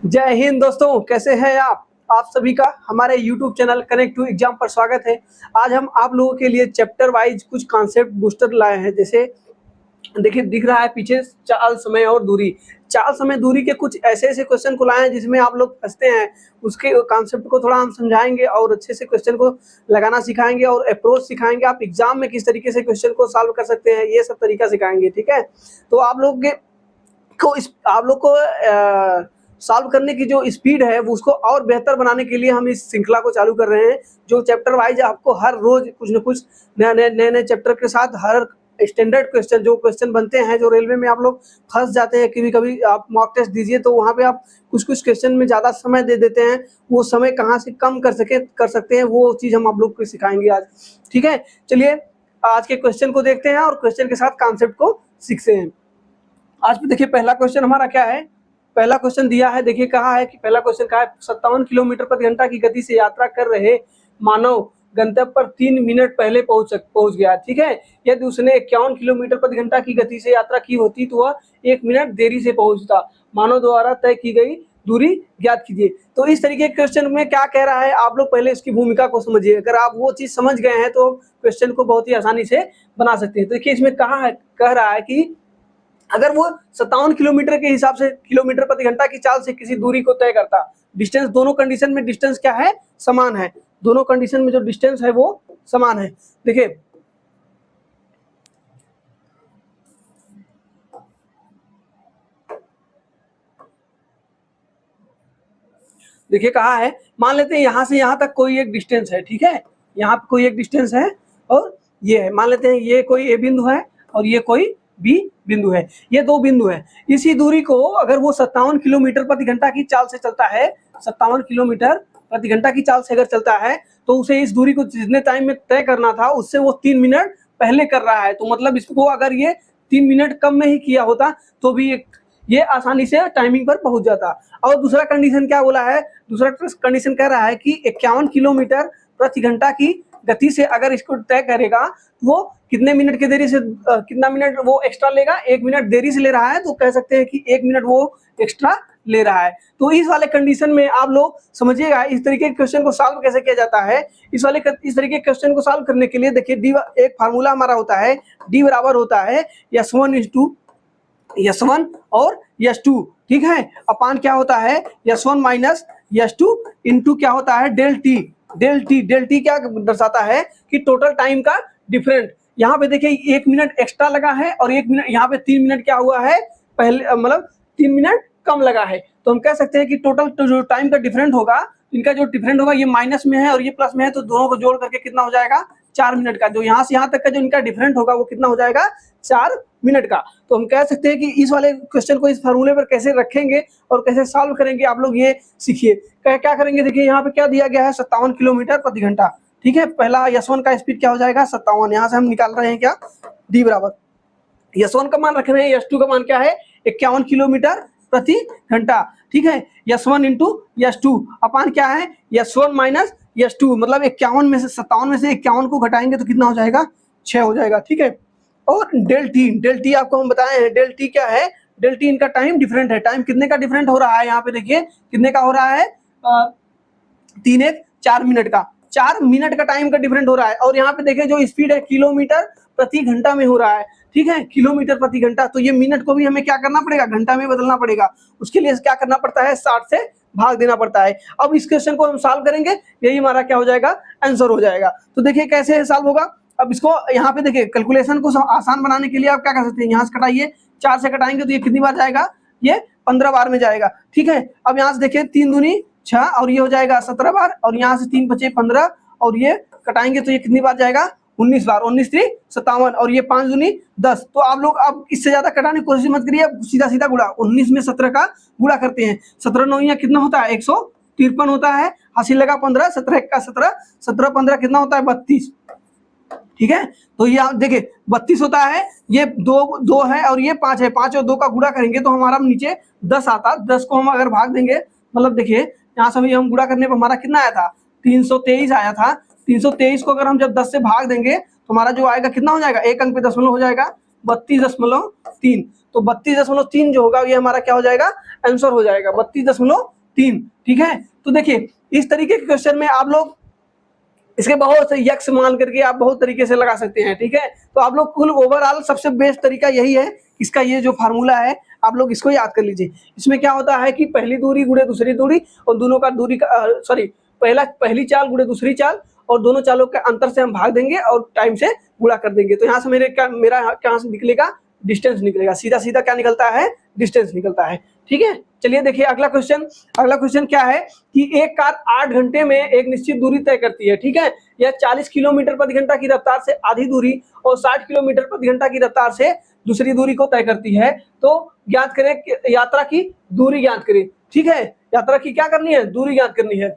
जय हिंद दोस्तों, कैसे हैं आप सभी का हमारे YouTube channel connect to exam पर स्वागत है। आज हम आप लोगों के लिए चैप्टर वाइज कुछ कॉन्सेप्ट बूस्टर लाए हैं। जैसे देखिए दिख रहा है पीछे चाल, समय और दूरी। चाल, समय, दूरी के कुछ ऐसे क्वेश्चन को लाए हैं जिसमें आप लोग फंसते हैं। उसके कॉन्सेप्ट को थोड़ा हम समझाएंगे और अच्छे से क्वेश्चन को लगाना सिखाएंगे और अप्रोच सिखाएंगे। आप एग्जाम में किस तरीके से क्वेश्चन को सॉल्व कर सकते हैं, ये सब तरीका सिखाएंगे। ठीक है, तो आप लोग को सॉल्व करने की जो स्पीड है वो उसको और बेहतर बनाने के लिए हम इस श्रृंखला को चालू कर रहे हैं, जो चैप्टर वाइज आपको हर रोज कुछ न कुछ नए चैप्टर के साथ हर स्टैंडर्ड क्वेश्चन, जो क्वेश्चन बनते हैं, जो रेलवे में आप लोग फंस जाते हैं। कभी कभी आप मॉक टेस्ट दीजिए तो वहाँ पे आप कुछ क्वेश्चन में ज़्यादा समय दे देते हैं, वो समय कहाँ से कम कर सकते हैं, वो चीज़ हम आप लोग को सिखाएंगे आज। ठीक है, चलिए आज के क्वेश्चन को देखते हैं और क्वेश्चन के साथ कॉन्सेप्ट को सीखते हैं। आज देखिए पहला क्वेश्चन हमारा क्या है। पहला क्वेश्चन दिया है, देखिए कहा है कि पहला क्वेश्चन कहा है 57 किलोमीटर प्रति घंटा की गति से यात्रा कर रहे मानव गंतव्य पर 3 मिनट पहले पहुंच गया। ठीक है, यदि उसने 51 किलोमीटर प्रति घंटा की गति से यात्रा की होती तो वह 1 मिनट देरी से पहुंचता। मानव द्वारा तय की गई दूरी ज्ञात कीजिए। तो इस तरीके के क्वेश्चन में क्या कह रहा है, आप लोग पहले इसकी भूमिका को समझिए। अगर आप वो चीज समझ गए हैं तो क्वेश्चन को बहुत ही आसानी से बना सकते हैं। तो देखिए इसमें कह रहा है कि अगर वो 57 किलोमीटर के हिसाब से किलोमीटर प्रति घंटा की चाल से किसी दूरी को तय करता, डिस्टेंस दोनों कंडीशन में डिस्टेंस क्या है, समान है। दोनों कंडीशन में जो डिस्टेंस है वो समान है। देखिए कहा है, मान लेते हैं यहाँ से यहाँ तक कोई एक डिस्टेंस है। ठीक है, यहाँ पे कोई एक डिस्टेंस है और ये है, मान लेते हैं ये कोई ए बिंदु है और ये कोई बी बिंदु है, ये दो बिंदु है। इसी दूरी को अगर वो 57 किलोमीटर प्रति घंटा की चाल से चलता है, 57 किलोमीटर प्रति घंटा की चाल से अगर चलता है तो उसे इस दूरी को जितने टाइम में तय करना था उससे वो 3 मिनट पहले कर रहा है। तो मतलब इसको अगर ये 3 मिनट कम में ही किया होता तो भी ये आसानी से टाइमिंग पर पहुंच जाता। और दूसरा कंडीशन क्या बोला है, दूसरा कंडीशन कह रहा है कि 51 किलोमीटर प्रति घंटा की गति से अगर इसको तय करेगा वो कितने मिनट की देरी से कितना मिनट वो एक्स्ट्रा लेगा, 1 मिनट देरी से ले रहा है, तो कह सकते हैं कि 1 मिनट वो एक्स्ट्रा ले रहा है। तो इस वाले कंडीशन में आप लोग समझिएगा इस तरीके के क्वेश्चन को सॉल्व कैसे किया जाता है। इस तरीके के क्वेश्चन को सॉल्व करने के लिए देखिए एक फार्मूला हमारा होता है, डी बराबर होता है S1 और S2। ठीक है, अपान क्या होता है, S1 माइनस S2 इंटू क्या होता है, डेल टी क्या दर्शाता है कि टोटल टाइम का डिफरेंट। यहाँ पे देखिए 1 मिनट एक्स्ट्रा लगा है और 1 मिनट यहाँ पे 3 मिनट क्या हुआ है, पहले मतलब 3 मिनट कम लगा है। तो हम कह सकते हैं कि टोटल जो टाइम का डिफरेंट होगा, इनका जो डिफरेंट होगा, ये माइनस में है और ये प्लस में है, तो दोनों को जोड़ करके कितना हो जाएगा, 4 मिनट का। जो यहाँ से यहाँ तक का जो इनका डिफरेंट होगा वो कितना हो जाएगा, 4 मिनट का। तो हम कह सकते हैं कि इस वाले क्वेश्चन को इस फार्मूले पर कैसे रखेंगे और कैसे सॉल्व करेंगे, आप लोग ये सीखिए। क्या करेंगे, देखिए यहाँ पे क्या दिया गया है, 57 किलोमीटर प्रति घंटा। ठीक है, पहला S1 का स्पीड क्या हो जाएगा, 57। यहाँ से हम निकाल रहे हैं क्या, डी बराबर S1 का मान रख रहे हैं, S2 का मान क्या है, 51 किलोमीटर प्रति घंटा। ठीक है, S1 इंटू S2 अपान क्या है, S1 माइनस S2, मतलब 51 में से 57 में से 51 को घटाएंगे तो कितना हो जाएगा, 6 हो जाएगा। ठीक है, और डेल टी आपको हम बताए हैं, डेल टी क्या है, डेल टी इनका टाइम डिफरेंट है। टाइम कितने का डिफरेंट हो रहा है, यहाँ पे देखिए कितने का हो रहा है, 4 मिनट का, 4 मिनट का टाइम का डिफरेंट हो रहा है। और यहाँ पे देखिए जो स्पीड है किलोमीटर प्रति घंटा में हो रहा है। ठीक है, किलोमीटर प्रति घंटा, तो ये मिनट को भी हमें क्या करना पड़ेगा, घंटा में बदलना पड़ेगा। उसके लिए क्या करना पड़ता है, 60 से भाग देना पड़ता है। अब इस क्वेश्चन को हम सॉल्व करेंगे, यही हमारा क्या हो जाएगा, आंसर हो जाएगा। तो देखिए कैसे सॉल्व होगा। अब इसको यहाँ पे देखिए कैलकुलेशन को आसान बनाने के लिए आप क्या कर सकते हैं, यहाँ से कटाइए, 4 से कटाएंगे तो ये कितनी बार जाएगा, ये 15 बार में जाएगा। ठीक है, अब यहाँ से देखिए 3 दूनी 6 और ये हो जाएगा 17 बार, और यहाँ से 3 बचे 15 और ये कटाएंगे तो ये कितनी बार जाएगा, 19 बार। 19 3 57 और ये 5 दूनी 10। तो आप लोग अब इससे ज्यादा कटाने की कोशिश मत करिए, सीधा सीधा गुणा, 19 में 17 का गुणा करते हैं, 17 9 कितना होता है, 153 होता है, हासिल लगा 15, 17 का 17, 17 15 कितना होता है, 32। ठीक है, तो ये आप देखिए 32 होता है, ये 2 है और ये 5 है, 5 और 2 का गुणा करेंगे तो हमारा नीचे 10 आता। 10 को हम अगर भाग देंगे, मतलब देखिए यहाँ से हम गुणा करने पर हमारा कितना आया था, 323 आया था। 323 को अगर हम जब 10 से भाग देंगे तो हमारा जो आएगा कितना हो जाएगा, एक अंक पे दशमलव हो जाएगा, 32.3। तो 32.3 जो होगा ये हमारा क्या हो जाएगा, आंसर हो जाएगा 32.3। ठीक है, तो देखिए इस तरीके के क्वेश्चन में आप लोग इसके बहुत से यक्स मान करके आप बहुत तरीके से लगा सकते हैं। ठीक है, तो आप लोग कुल ओवरऑल सबसे बेस्ट तरीका यही है, इसका ये जो फार्मूला है आप लोग इसको याद कर लीजिए। इसमें क्या होता है कि पहली दूरी गुणे दूसरी दूरी और दोनों का दूरी का पहली चाल गुणे दूसरी चाल और दोनों चालों के अंतर से हम भाग देंगे और टाइम से गुणा कर देंगे। तो यहाँ से मेरा कहाँ से निकलेगा, डिस्टेंस निकलेगा, सीधा सीधा क्या निकलता है, डिस्टेंस निकलता है। ठीक है, चलिए देखिए अगला क्वेश्चन क्या है कि एक कार 8 घंटे में एक निश्चित दूरी तय करती है। ठीक है, यह 40 किलोमीटर प्रति घंटा की रफ्तार से आधी दूरी और 60 किलोमीटर प्रति घंटा की रफ्तार से दूसरी दूरी को तय करती है। तो ज्ञात करें यात्रा की दूरी ज्ञात करें। ठीक है, यात्रा की क्या करनी है, दूरी ज्ञात करनी है।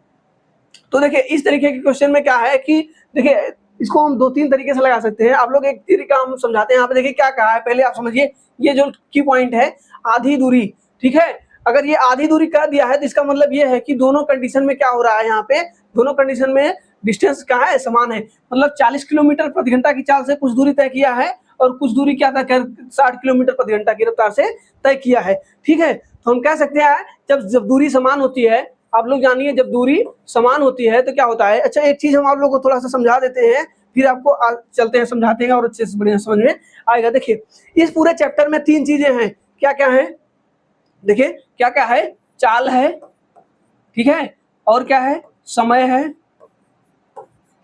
तो देखिए इस तरीके के क्वेश्चन में क्या है कि देखिए इसको हम 2-3 तरीके से लगा सकते हैं। आप लोग एक तरीका हम समझाते हैं। यहाँ पे देखिए क्या कहा है, पहले आप समझिए, ये जो की पॉइंट है आधी दूरी। ठीक है, अगर ये आधी दूरी कर दिया है तो इसका मतलब ये है कि दोनों कंडीशन में क्या हो रहा है, यहाँ पे दोनों कंडीशन में डिस्टेंस क्या है, समान है। मतलब 40 किलोमीटर प्रति घंटा की चाल से कुछ दूरी तय किया है और कुछ दूरी क्या था, 60 किलोमीटर प्रति घंटा की रफ्तार से तय किया है। ठीक है, तो हम कह सकते हैं जब दूरी समान होती है, आप लोग जानिए जब दूरी समान होती है तो क्या होता है। अच्छा एक चीज हम आप लोग को थोड़ा सा समझा देते हैं, फिर आपको चलते हैं समझाते हैं और अच्छे से बढ़िया समझ में आएगा। देखिए इस पूरे चैप्टर में 3 चीजें हैं, क्या क्या है, देखिए क्या क्या है, चाल है, ठीक है, और क्या है, समय है,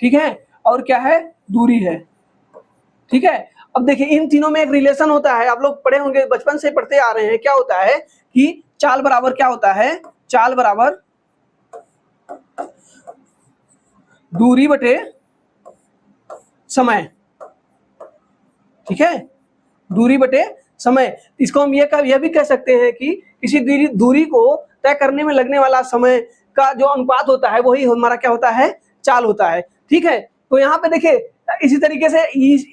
ठीक है, और क्या है, दूरी है। ठीक है, अब देखिए इन तीनों में एक रिलेशन होता है, आप लोग पढ़े होंगे, बचपन से पढ़ते आ रहे हैं। क्या होता है कि चाल बराबर क्या होता है, चाल बराबर दूरी बटे समय। ठीक है, दूरी बटे समय। इसको हम यह भी कह सकते हैं कि किसी दूरी को तय करने में लगने वाला समय का जो अनुपात होता है वही हमारा क्या होता है, चाल होता है। ठीक है, तो यहाँ पे देखिए इसी तरीके से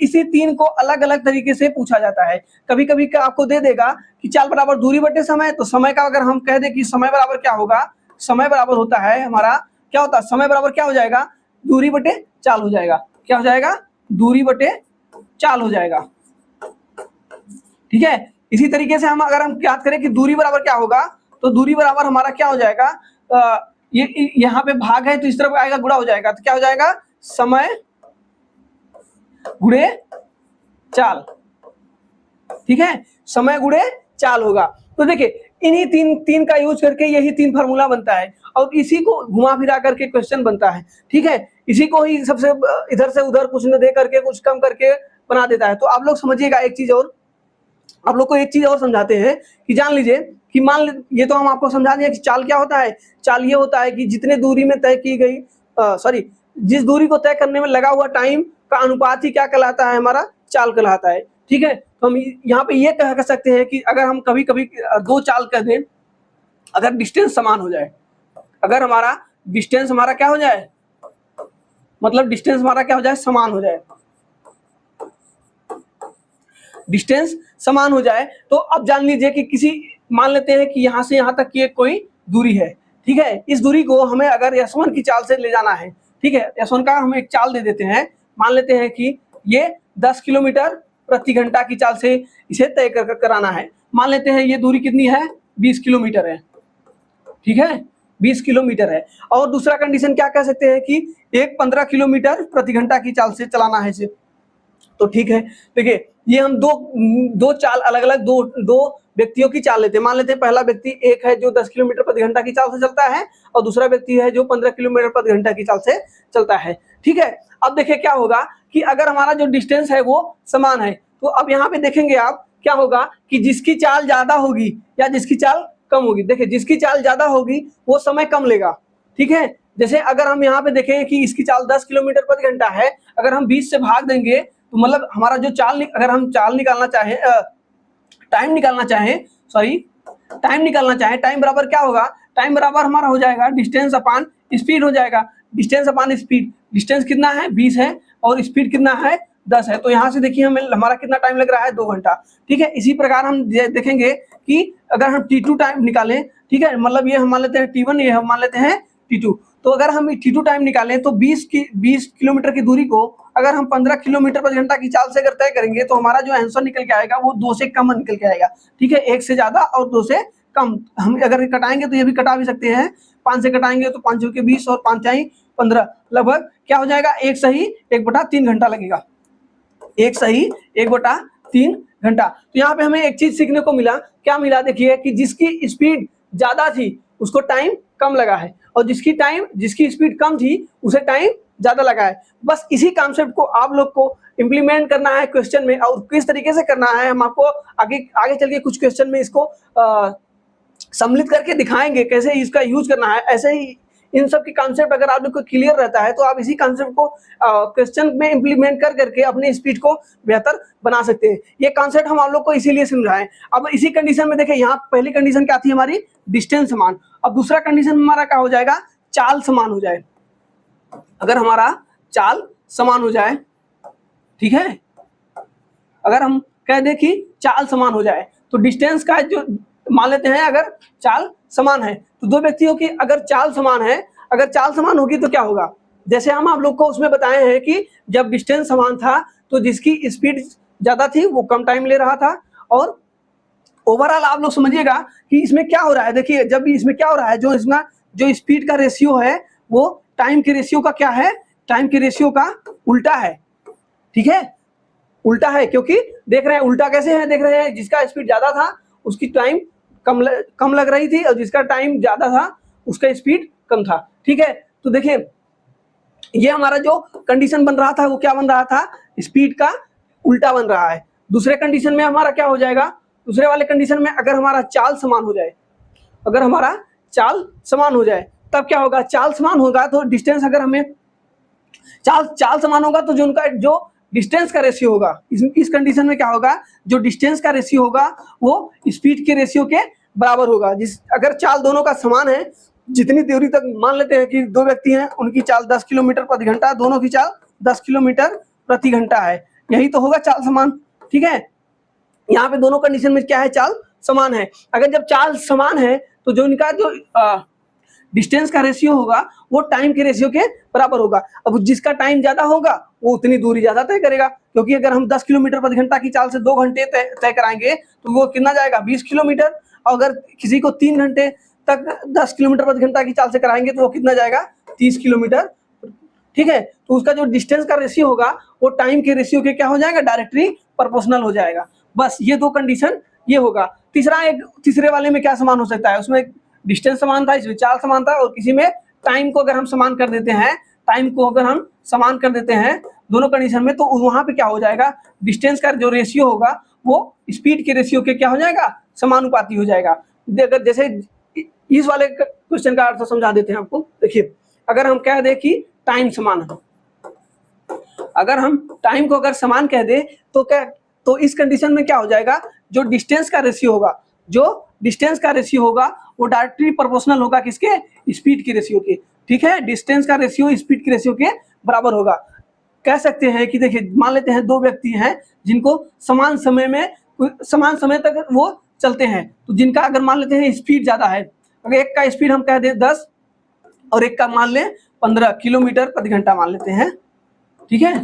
इसी 3 को अलग अलग तरीके से पूछा जाता है। कभी कभी आपको दे देगा कि चाल बराबर दूरी बटे समय, तो समय का अगर हम कह दें कि समय बराबर क्या होगा, समय बराबर होता है हमारा क्या होता है, समय बराबर क्या हो जाएगा, दूरी बटे चाल हो जाएगा। क्या हो जाएगा, दूरी बटे चाल हो जाएगा। ठीक है, इसी तरीके से अगर हम याद करें कि दूरी बराबर क्या होगा, तो दूरी बराबर हमारा क्या हो जाएगा, ये यहाँ पे भाग है तो इस तरफ आएगा, गुणा हो जाएगा। तो क्या हो जाएगा, समय गुणे चाल। ठीक है, समय गुणे चाल होगा। तो देखिए इन्हीं तीन का यूज करके यही 3 फार्मूला बनता है और इसी को घुमा फिरा करके क्वेश्चन बनता है। ठीक है, इसी को ही सबसे इधर से उधर कुछ न दे करके कुछ कम करके बना देता है। तो आप लोग समझिएगा एक चीज और, आप लोग को एक चीज और समझाते हैं कि जान लीजिए कि ये तो हम आपको समझा दिया कि चाल क्या होता है। चाल ये होता है कि जितने दूरी में तय की गई जिस दूरी को तय करने में लगा हुआ टाइम का अनुपात ही क्या कहलाता है, हमारा चाल कहलाता है। ठीक है, तो हम यहाँ पे ये कह सकते हैं कि अगर हम कभी कभी 2 चाल कह दें, अगर डिस्टेंस समान हो जाए, अगर हमारा डिस्टेंस हमारा क्या हो जाए, मतलब डिस्टेंस हमारा क्या हो जाए, समान हो जाए, डिस्टेंस समान हो जाए, तो अब जान लीजिए कि मान लेते हैं कि यहाँ से यहाँ तक की एक कोई दूरी है। ठीक है, इस दूरी को हमें अगर S1 की चाल से ले जाना है, ठीक है, S1 का हम एक चाल दे देते हैं, मान लेते हैं कि ये 10 किलोमीटर प्रति घंटा की चाल से इसे तय कराना है। मान लेते हैं ये दूरी कितनी है, 20 किलोमीटर है। ठीक है, 20 किलोमीटर है। और दूसरा कंडीशन क्या कह सकते हैं कि एक 15 किलोमीटर प्रति घंटा की चाल से चलाना है इसे। तो ठीक है, देखिए ये हम दो चाल अलग अलग दो व्यक्तियों की चाल लेते हैं। मान लेते हैं पहला व्यक्ति एक है जो 10 किलोमीटर प्रति घंटा की चाल से चलता है और दूसरा व्यक्ति है जो 15 किलोमीटर प्रति घंटा की चाल से चलता है। ठीक है, अब देखिए क्या होगा कि अगर हमारा जो डिस्टेंस है वो समान है, तो अब यहाँ पे देखेंगे आप क्या होगा कि जिसकी चाल ज्यादा होगी या जिसकी चाल कम होगी। देखिए जिसकी चाल ज्यादा होगी वो समय कम लेगा। ठीक है, जैसे अगर हम यहाँ पे देखें कि इसकी चाल 10 किलोमीटर प्रति घंटा है, अगर हम 20 से भाग देंगे तो मतलब हमारा जो अगर हम चाल निकालना चाहें, टाइम निकालना चाहें, टाइम बराबर क्या होगा, टाइम बराबर हमारा हो जाएगा डिस्टेंस अपॉन स्पीड हो जाएगा। डिस्टेंस अपॉन स्पीड, डिस्टेंस कितना है 20 है और स्पीड कितना है 10 है। तो यहाँ से देखिए हमें हमारा कितना टाइम लग रहा है, 2 घंटा। ठीक है, इसी प्रकार हम देखेंगे कि अगर हम T2 टाइम निकालें, ठीक है, मतलब ये हम मान लेते हैं T1, ये हम मान लेते हैं T2, तो अगर हम T2 टाइम निकालें तो 20 किलोमीटर की दूरी को अगर हम 15 किलोमीटर प्रति घंटा की चाल से अगर तय करेंगे तो हमारा जो आंसर निकल के आएगा वो 2 से कम निकल के आएगा। ठीक है, 1 से ज्यादा और 2 से कम। हम अगर कटाएंगे तो ये भी कटा भी सकते हैं, 5 से कटाएंगे तो 5 के 20 और 5 15, लगभग क्या हो जाएगा, 1 सही 1/3 घंटा लगेगा। 1 सही 1/3 घंटा। तो यहाँ पे हमें एक चीज सीखने को मिला, क्या मिला, देखिए कि जिसकी स्पीड ज्यादा थी उसको टाइम कम लगा है और जिसकी स्पीड कम थी उसे टाइम ज्यादा लगा है। बस इसी कॉन्सेप्ट को आप लोग को इंप्लीमेंट करना है क्वेश्चन में, और किस तरीके से करना है हम आपको आगे चल के कुछ क्वेश्चन में इसको सम्मिलित करके दिखाएंगे कैसे इसका यूज करना है। ऐसे ही इन सब की कॉन्सेप्ट अगर आप लोग को क्लियर रहता है तो आप इसी कॉन्सेप्ट को क्वेश्चन में इंप्लीमेंट करके अपनी स्पीड को बेहतर बना सकते हैं। ये कॉन्सेप्ट हम आप लोग को इसीलिए समझाएं। अब इसी कंडीशन में देखिए, यहाँ पहली कंडीशन क्या थी हमारी, डिस्टेंस समान। अब दूसरा कंडीशन हमारा क्या हो जाएगा, चाल समान हो जाए। अगर हमारा चाल समान हो जाए, ठीक है, अगर हम कह दें कि चाल समान हो जाए तो डिस्टेंस का जो मान लेते हैं, अगर चाल समान है तो दो व्यक्तियों की अगर चाल समान है, अगर चाल समान होगी तो क्या होगा, जैसे हम आप लोग को उसमें बताए हैं कि जब डिस्टेंस समान था तो जिसकी स्पीड ज्यादा थी वो कम टाइम ले रहा था। और ओवरऑल आप लोग समझिएगा कि इसमें क्या हो रहा है, देखिए जब इसमें क्या हो रहा है, जो इसमें जो स्पीड का रेशियो है वो टाइम के रेशियो का क्या है, टाइम के रेशियो का उल्टा है। ठीक है, उल्टा है, क्योंकि देख रहे हैं उल्टा कैसे है, देख रहे हैं जिसका स्पीड ज्यादा था उसकी टाइम कम लग रही थी और जिसका टाइम ज्यादा था उसका स्पीड कम था। ठीक है, तो देखिए ये हमारा जो कंडीशन बन रहा था वो क्या बन रहा था, स्पीड का उल्टा बन रहा है। दूसरे कंडीशन में हमारा क्या हो जाएगा, दूसरे वाले कंडीशन में अगर हमारा चाल समान हो जाए, अगर हमारा चाल समान हो जाए तब क्या होगा, चाल समान होगा तो डिस्टेंस, अगर हमें चाल समान होगा तो जो उनका जो डिस्टेंस का रेशियो होगा, इस कंडीशन में क्या होगा, जो डिस्टेंस का रेशियो होगा वो स्पीड के रेशियो के बराबर होगा। अगर चाल दोनों का समान है, जितनी दूरी तक मान लेते हैं कि दो व्यक्ति हैं उनकी चाल 10 किलोमीटर प्रति घंटा, दोनों की चाल 10 किलोमीटर प्रति घंटा है, यही तो होगा चाल समान। ठीक है, यहाँ पे दोनों कंडीशन में क्या है, चाल समान है। अगर जब चाल समान है तो जो इनका जो डिस्टेंस का रेशियो होगा वो टाइम के रेशियो के बराबर होगा। अब जिसका टाइम ज्यादा होगा वो उतनी दूरी ज्यादा तय करेगा, क्योंकि अगर हम 10 किलोमीटर प्रति घंटा की चाल से 2 घंटे तय कराएंगे तो वो कितना जाएगा, 20 किलोमीटर। और अगर किसी को 3 घंटे तक 10 किलोमीटर प्रति घंटा की चाल से कराएंगे तो वो कितना जाएगा, 30 किलोमीटर। ठीक है, तो उसका जो डिस्टेंस का रेशियो होगा वो टाइम के रेशियो के क्या हो जाएगा, डायरेक्टली प्रोपोर्शनल हो जाएगा। बस ये दो कंडीशन ये होगा। तीसरे वाले में क्या समान हो सकता है, उसमें डिस्टेंस समान था, इसमें चाल समान था, और किसी में टाइम को अगर हम समान कर देते हैं, दोनों कंडीशन में, तो वहां पे क्या हो जाएगा, डिस्टेंस का जो रेशियो होगा वो स्पीड के रेशियो के क्या हो जाएगा, समानुपाती हो जाएगा। अगर जैसे इस वाले क्वेश्चन का अर्थ समझा देते हैं आपको। देखिए अगर हम कह दें कि टाइम समान है, अगर हम टाइम को अगर समान कह दे तो इस कंडीशन में क्या हो जाएगा, जो डिस्टेंस का रेशियो होगा वो डायरेक्टली प्रोपोर्शनल होगा किसके, स्पीड के रेशियो के। ठीक है, डिस्टेंस का रेशियो स्पीड के रेशियो के बराबर होगा। कह सकते हैं कि देखिए मान लेते हैं दो व्यक्ति हैं जिनको समान समय तक वो चलते हैं, तो जिनका अगर मान लेते हैं स्पीड ज्यादा है, अगर एक का स्पीड हम कह दें 10 और एक का मान लें 15 किलोमीटर प्रति घंटा मान लेते हैं। ठीक है,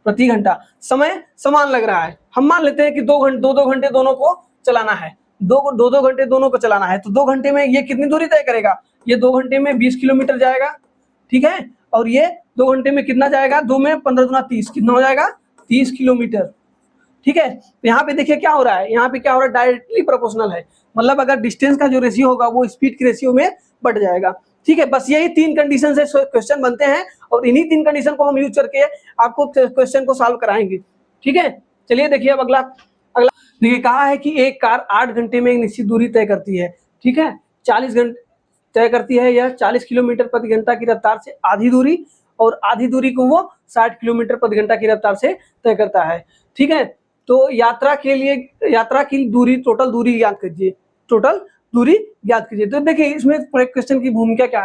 प्रति घंटा समय समान लग रहा है, हम मान लेते हैं कि 2 घंटे दोनों को चलाना है, 2 घंटे दोनों को चलाना है, तो 2 घंटे में ये कितनी दूरी तय करेगा, ये 2 घंटे में 20 किलोमीटर जाएगा। ठीक है, और ये 2 घंटे में कितना जाएगा, 2 में 15 दूना 30, कितना हो जाएगा, 30 किलोमीटर। ठीक है, तो यहाँ पे देखिए क्या हो रहा है, यहाँ पे क्या हो रहा है, डायरेक्टली प्रोपोर्शनल है, मतलब अगर डिस्टेंस का जो रेशियो होगा वो स्पीड के रेशियो में बढ़ जाएगा। ठीक है, बस यही 3 कंडीशन से क्वेश्चन बनते हैं और इन्हीं 3 कंडीशन को हम यूज करके आपको क्वेश्चन को सॉल्व कराएंगे। ठीक है, चलिए देखिए अब अगला देखिए कहा है कि एक कार 8 घंटे में एक निश्चित दूरी तय करती है। ठीक है, 40 घंटे तय करती है, यह 40 किलोमीटर प्रति घंटा की रफ्तार से आधी दूरी, और आधी दूरी को वो 60 किलोमीटर प्रति घंटा की रफ्तार से तय करता है। ठीक है, तो यात्रा की दूरी, टोटल दूरी याद कीजिए, तो देखिए इसमें क्वेश्चन की भूमिका क्या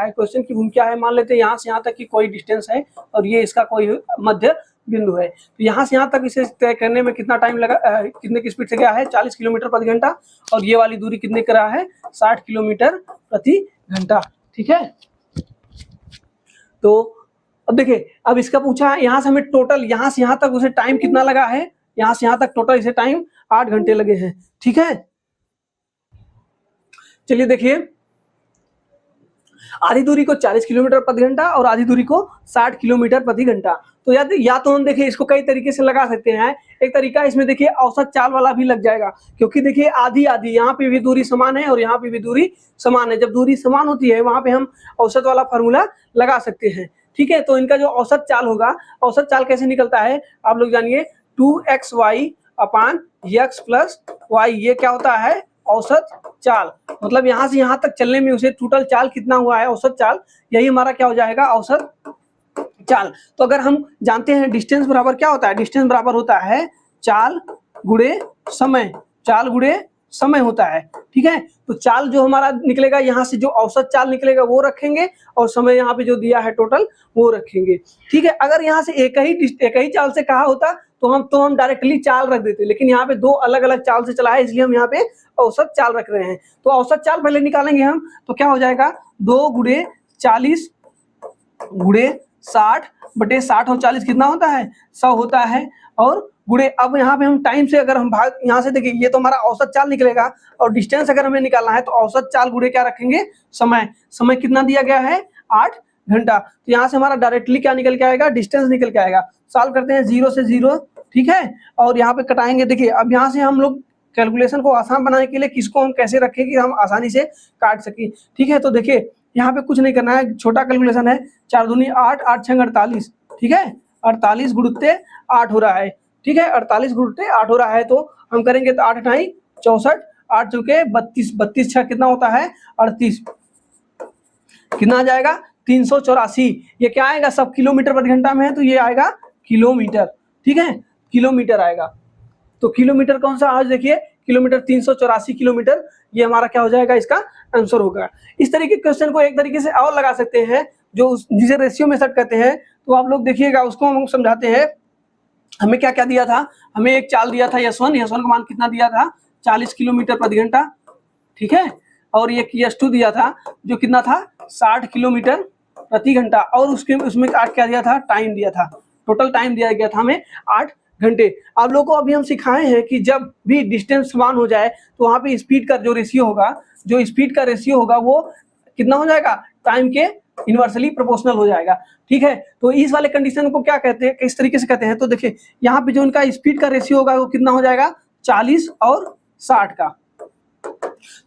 है, मान लेते हैं यहाँ से यहाँ तक की कोई डिस्टेंस है और ये इसका कोई मध्य बिंदु है, तो यहाँ से यहाँ तक इसे तय करने में कितना टाइम लगा, कितने की स्पीड से गया है, 40 किलोमीटर प्रति घंटा, और ये वाली दूरी कितने का रहा है, 60 किलोमीटर प्रति घंटा। ठीक है, तो अब देखिए, अब इसका पूछा है यहाँ से हमें टोटल यहाँ से यहाँ तक उसे टाइम कितना लगा है, यहाँ से यहाँ तक टोटल इसे टाइम 8 घंटे लगे हैं। ठीक है, चलिए देखिए, आधी दूरी को 40 किलोमीटर प्रति घंटा और आधी दूरी को 60 किलोमीटर प्रति घंटा। तो या तो हम देखिए इसको कई तरीके से लगा सकते हैं। एक तरीका इसमें देखिए औसत चाल वाला भी लग जाएगा, क्योंकि देखिए आधी आधी यहाँ पे भी दूरी समान है और यहाँ पे भी दूरी समान है। जब दूरी समान होती है वहां पे हम औसत वाला फॉर्मूला लगा सकते हैं। ठीक है, तो इनका जो औसत चाल होगा, औसत चाल कैसे निकलता है आप लोग जानिए, 2xy अपान x प्लस y, ये क्या होता है, औसत चाल। मतलब यहाँ से यहाँ तक चलने में उसे टोटल चाल कितना हुआ है, औसत चाल, यही हमारा क्या हो जाएगा, औसत चाल। तो अगर हम जानते हैं डिस्टेंस बराबर क्या होता है, डिस्टेंस बराबर होता है चाल गुणे समय, चाल गुणे समय होता है। ठीक है, तो चाल जो हमारा निकलेगा यहाँ से, जो औसत चाल निकलेगा वो रखेंगे और समय यहाँ पे जो दिया है टोटल वो रखेंगे। ठीक है, अगर यहाँ से एक ही चाल से कहा होता तो हम डायरेक्टली चाल रख देते, लेकिन यहाँ पे दो अलग अलग चाल से चला है, इसलिए हम यहाँ पे औसत चाल रख रहे हैं। तो औसत चाल पहले निकालेंगे हम, तो क्या हो जाएगा, 2 गुणे 40 गुणे 60 बटे 60 और 40 कितना होता है, 100 होता है। और गुणे, अब यहाँ पे हम टाइम से अगर हम भाग, यहाँ से देखिए ये तो हमारा औसत चाल निकलेगा, और डिस्टेंस अगर हमें निकालना है तो औसत चाल गुणे क्या रखेंगे, समय। समय कितना दिया गया है, 8 घंटा। तो यहाँ से हमारा डायरेक्टली क्या निकल के आएगा, डिस्टेंस निकल के आएगा। सॉल्व करते हैं 0 से 0, ठीक है, और यहाँ पे कटाएंगे। देखिए अब यहाँ से हम लोग कैलकुलेशन को आसान बनाने के लिए किसको हम कैसे रखें कि हम आसानी से काट सकें। ठीक है, तो देखिए यहाँ पे कुछ नहीं करना है, छोटा कैलकुलेशन है, 4 दूनी 8, 8 छंग 48, ठीक है, 48 गुणुत्ते 8 हो रहा है। ठीक है, 48 गुणुत्ते 8 हो रहा है, तो हम करेंगे तो 8 × 64, 8 चौके 32, 32 छः कितना होता है, 38, कितना आ जाएगा, 384। ये क्या आएगा, सब किलोमीटर प्रति घंटा में है तो ये आएगा किलोमीटर। ठीक है, किलोमीटर आएगा। तो किलोमीटर कौन सा, आज देखिए किलोमीटर 384 किलोमीटर, ये हमारा क्या हो जाएगा, इसका आंसर होगा। इस तरीके के क्वेश्चन को एक तरीके से और लगा सकते हैं, जो जिसे रेशियो मेथड कहते हैं। तो आप लोग देखिएगा, उसको हम समझाते हैं। हमें क्या क्या दिया था, हमें एक चाल दिया था S1 का मान कितना दिया था, 40 किलोमीटर प्रति घंटा। ठीक है, और ये S2 दिया था जो कितना था, 60 किलोमीटर प्रति घंटा, और उसमें क्या दिया था, टाइम दिया था। टोटल टाइम दिया गया था हमें 8 घंटे। आप लोगों को अभी हम सिखाए हैं कि जब भी डिस्टेंस समान हो जाए तो वहाँ पे स्पीड का जो रेशियो होगा, जो स्पीड का रेशियो होगा वो कितना हो जाएगा, टाइम के इनवर्सली प्रोपोर्शनल हो जाएगा। ठीक है, तो इस वाले कंडीशन को क्या कहते हैं, किस तरीके से कहते हैं, तो देखिए यहाँ पे जो इनका स्पीड का रेशियो होगा वो कितना हो जाएगा, 40 और 60 का।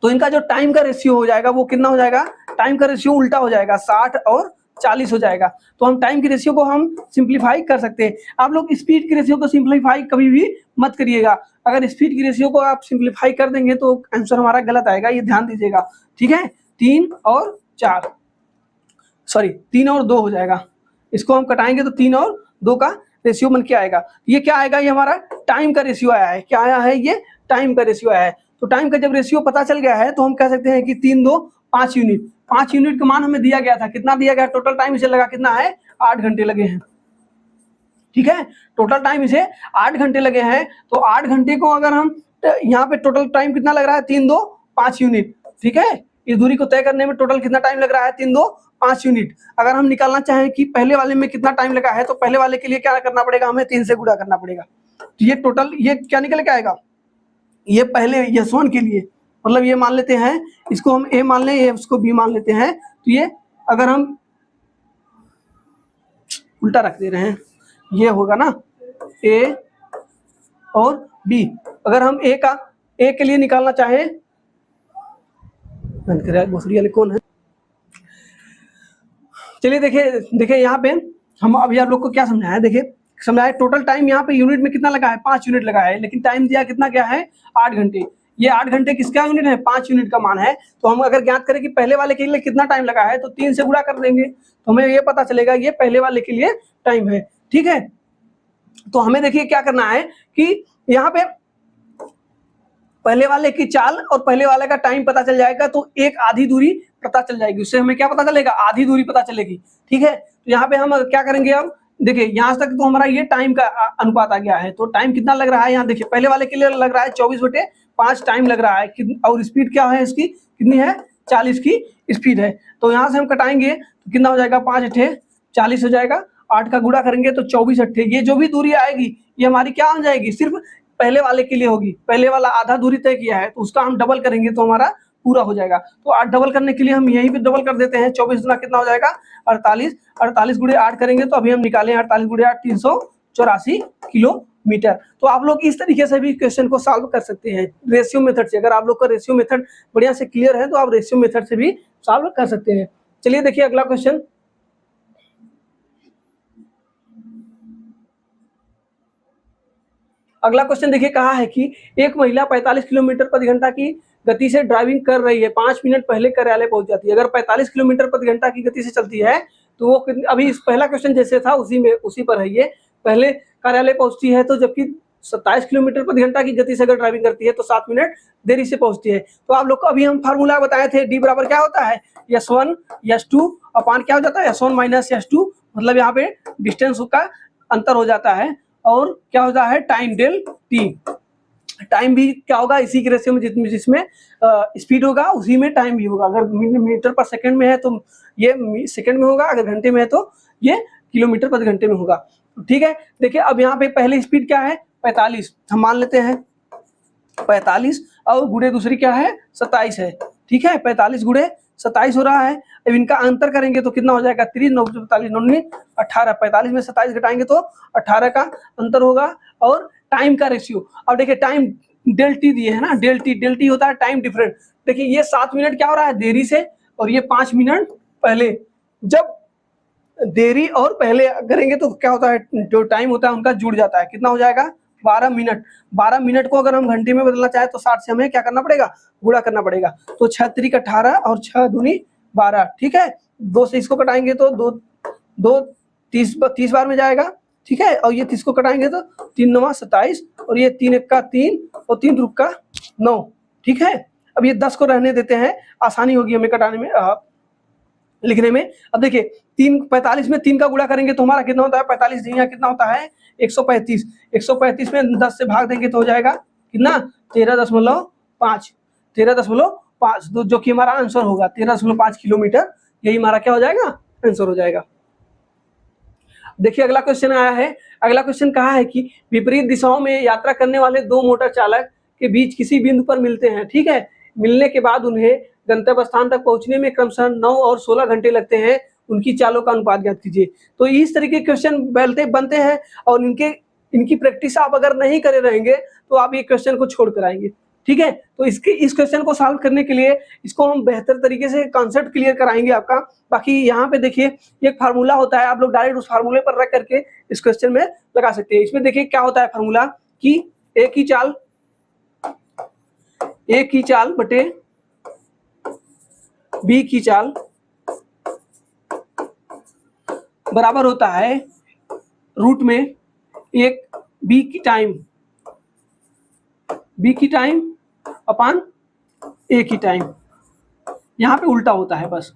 तो इनका जो टाइम का रेशियो हो जाएगा वो कितना हो जाएगा, टाइम का रेशियो उल्टा हो जाएगा, 60 और 40 हो जाएगा। तो हम टाइम की रेशियो को हम सिंप्लीफाई कर सकते हैं। आप लोग स्पीड की रेशियो को सिंप्लीफाई कभी भी मत करिएगा। अगर स्पीड की रेशियो को आप सिंप्लीफाई कर देंगे तो आंसर हमारा गलत आएगा, ये ध्यान दीजिएगा। ठीक है, 3 और 4, सॉरी 3 और 2 हो जाएगा। इसको हम कटाएंगे तो 3 और 2 का रेशियो बन के आएगा। ये क्या आएगा, ये हमारा टाइम का रेशियो आया है। क्या आया है, ये टाइम का रेशियो आया है। तो टाइम का जब रेशियो पता चल गया है तो हम कह सकते हैं कि 3 2 5 यूनिट, 5 यूनिट का मान हमें दिया गया था। कितना दिया गया, टोटल टाइम इसे लगा कितना है, 8 घंटे लगे हैं। ठीक है, टोटल टाइम इसे 8 घंटे लगे हैं। तो 8 घंटे को अगर हम यहाँ पे टोटल टाइम कितना लग रहा है, 3 2 5 यूनिट। ठीक है, इस दूरी को तय करने में टोटल कितना टाइम लग रहा है, 3 2 5 यूनिट। अगर हम निकालना चाहें कि पहले वाले में कितना टाइम लगा है, तो पहले वाले के लिए क्या करना पड़ेगा, हमें 3 से गुणा करना पड़ेगा। तो ये टोटल ये क्या निकल के आएगा, ये पहले S1 के लिए, मतलब ये मान लेते हैं, इसको हम A मान लें, ये उसको B मान लेते हैं। तो ये अगर हम उल्टा रख दे रहे हैं, ये होगा ना A और B। अगर हम A के लिए निकालना चाहें, दूसरी वाले कौन है, चलिए देखिए यहाँ पे हम अभी आप लोग को क्या समझाया, देखिए समझाया टोटल टाइम यहाँ पे यूनिट में कितना लगा है, 5 यूनिट लगा है, लेकिन टाइम दिया कितना क्या है, 8 घंटे। ये 8 घंटे किसका यूनिट है, 5 यूनिट का मान है। तो हम अगर ज्ञात करें कि पहले वाले के लिए कितना टाइम लगा है, तो 3 से गुणा कर देंगे तो हमें ये पता चलेगा ये पहले वाले के लिए टाइम है। ठीक है, तो हमें देखिए क्या करना है कि यहाँ पे पहले वाले की चाल और पहले वाले का टाइम पता चल जाएगा, तो एक आधी दूरी पता चल जाएगी, उससे हमें क्या पता चलेगा, आधी दूरी पता चलेगी। ठीक है, तो यहाँ पे हम क्या करेंगे, अब देखिए यहाँ तक तो हमारा ये टाइम का अनुपात आ गया है। तो टाइम कितना लग रहा है, यहाँ देखिए पहले वाले के लिए लग रहा है 24/5 टाइम लग रहा है, और स्पीड क्या है इसकी, कितनी है, 40 की स्पीड है। तो यहाँ से हम कटाएंगे तो कितना हो जाएगा, 5 8 40 हो जाएगा, 8 का गुणा करेंगे तो 24 अट्ठे, ये जो भी दूरी आएगी ये हमारी क्या हो जाएगी, सिर्फ पहले वाले के लिए होगी। पहले वाला आधा दूरी तय किया है तो उसका हम डबल करेंगे तो हमारा पूरा हो जाएगा। तो 8 डबल करने के लिए हम यहीं पे डबल कर देते हैं, 24 गुना कितना हो जाएगा 48, 48 गुणे 8 करेंगे तो अभी हम निकालें 48 गुणे 8 384 किलोमीटर। तो आप लोग इस तरीके से भी क्वेश्चन को सॉल्व कर सकते हैं रेशियो मेथड से। अगर आप लोग का रेशियो मेथड बढ़िया से क्लियर है तो आप रेशियो मेथड से भी सॉल्व कर सकते हैं। चलिए देखिए अगला क्वेश्चन। अगला क्वेश्चन देखिए, कहा है कि एक महिला 45 किलोमीटर प्रति घंटा की गति से ड्राइविंग कर रही है, 5 मिनट पहले कार्यालय पहुंच जाती है। अगर 45 किलोमीटर प्रति घंटा की गति से चलती है तो वो अभी इस पहला क्वेश्चन जैसे था उसी पर है ये, पहले कार्यालय पहुंचती है, तो जबकि 27 किलोमीटर प्रति घंटा की गति से अगर ड्राइविंग करती है तो 7 मिनट देरी से पहुंचती है। तो आप लोग को अभी हम फार्मूला बताए थे, डी बराबर क्या होता है, S1 S2 अपान क्या हो जाता है S1 माइनस S2, मतलब यहाँ पे डिस्टेंस का अंतर हो जाता है, और क्या होता है टाइम डेल टी। टाइम भी क्या होगा इसी के रेशियो में जिसमें स्पीड होगा उसी में टाइम भी होगा। अगर मीटर पर सेकंड में है तो ये सेकंड में होगा, अगर घंटे में है तो ये किलोमीटर प्रति घंटे में होगा। ठीक है, देखिए अब यहाँ पे पहले स्पीड क्या है 45, हम मान लेते हैं 45, और गुणे दूसरी क्या है 27 है। ठीक है, 45 गुणे 27 हो रहा है। अब इनका अंतर करेंगे तो कितना हो जाएगा 3 9 45 9 18, 45 में 27 घटाएंगे तो 18 का अंतर होगा। और टाइम का रेशियो, अब देखिए टाइम डेल टी दिए है ना, डेल टी होता है टाइम डिफरेंट। देखिए ये 7 मिनट क्या हो रहा है देरी से, और ये 5 मिनट पहले। जब देरी और पहले करेंगे तो क्या होता है, जो टाइम होता है उनका जुड़ जाता है, कितना हो जाएगा 12 मिनट। 12 मिनट को अगर हम घंटे में बदलना चाहे तो 60 से हमें क्या करना पड़ेगा, गुणा करना पड़ेगा। तो 6 त्रिक 18 और 6 दूनी 12। ठीक है, 2 से इसको कटाएंगे तो 2 30 बार में जाएगा। ठीक है, और ये 30 को कटाएंगे तो 3 9 27, और ये 3 1 का 3 और 3 रुक का 9। ठीक है, अब ये 10 को रहने देते हैं, आसानी होगी हमें कटाने में लिखने में। अब देखिए 45 में 3 का गुणा करेंगे तो हमारा कितना होता है 45 यहाँ कितना होता है 135। 135 में 10 से भाग देंगे तो हो जाएगा कितना 13.5, 13.5, जो कि हमारा आंसर होगा 13.5 किलोमीटर। यही हमारा क्या हो जाएगा आंसर हो जाएगा। देखिए अगला क्वेश्चन आया है। अगला क्वेश्चन कहा है कि विपरीत दिशाओं में यात्रा करने वाले 2 मोटर चालक के बीच किसी बिंदु पर मिलते हैं। ठीक है, मिलने के बाद उन्हें गंतव्य स्थान तक पहुंचने में क्रमशः 9 और 16 घंटे लगते हैं, उनकी चालों का अनुपात ज्ञात कीजिए। तो इस तरीके के क्वेश्चन बनते हैं, और इनकी प्रैक्टिस आप अगर नहीं करे रहेंगे तो आप ये क्वेश्चन को छोड़ कर आएंगे। ठीक है, तो इस क्वेश्चन को सॉल्व करने के लिए इसको हम बेहतर तरीके से कॉन्सेप्ट क्लियर कराएंगे आपका। बाकी यहाँ पे देखिए एक फार्मूला होता है, आप लोग डायरेक्ट उस फार्मूले पर रख करके इस क्वेश्चन में लगा सकते हैं। इसमें देखिए क्या होता है फार्मूला कि ए की चाल बटे बी की चाल बराबर होता है रूट में एक बी की टाइम अपान ए की टाइम। यहाँ पे उल्टा होता है बस।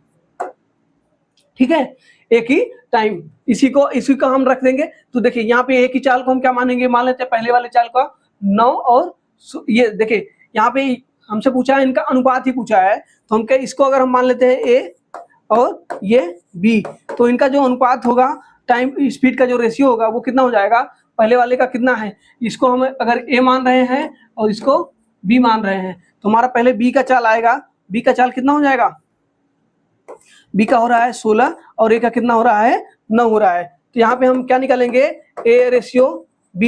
ठीक है, ए की टाइम, इसी को हम रख देंगे। तो देखिए यहाँ पे ए की चाल को हम क्या मानेंगे, मान लेते हैं पहले वाले चाल का 9, और ये देखिए यहाँ पे हमसे पूछा है, इनका अनुपात ही पूछा है, तो हम क्या इसको अगर हम मान लेते हैं ए और ये बी, तो इनका जो अनुपात होगा टाइम स्पीड का जो रेशियो होगा वो कितना हो जाएगा, पहले वाले का कितना है, इसको हम अगर ए मान रहे हैं और इसको बी मान रहे हैं तो हमारा पहले बी का चाल आएगा। बी का चाल कितना हो जाएगा, बी का हो रहा है 16 और ए का कितना हो रहा है 9 हो रहा है। तो यहाँ पे हम क्या निकालेंगे ए रेशियो बी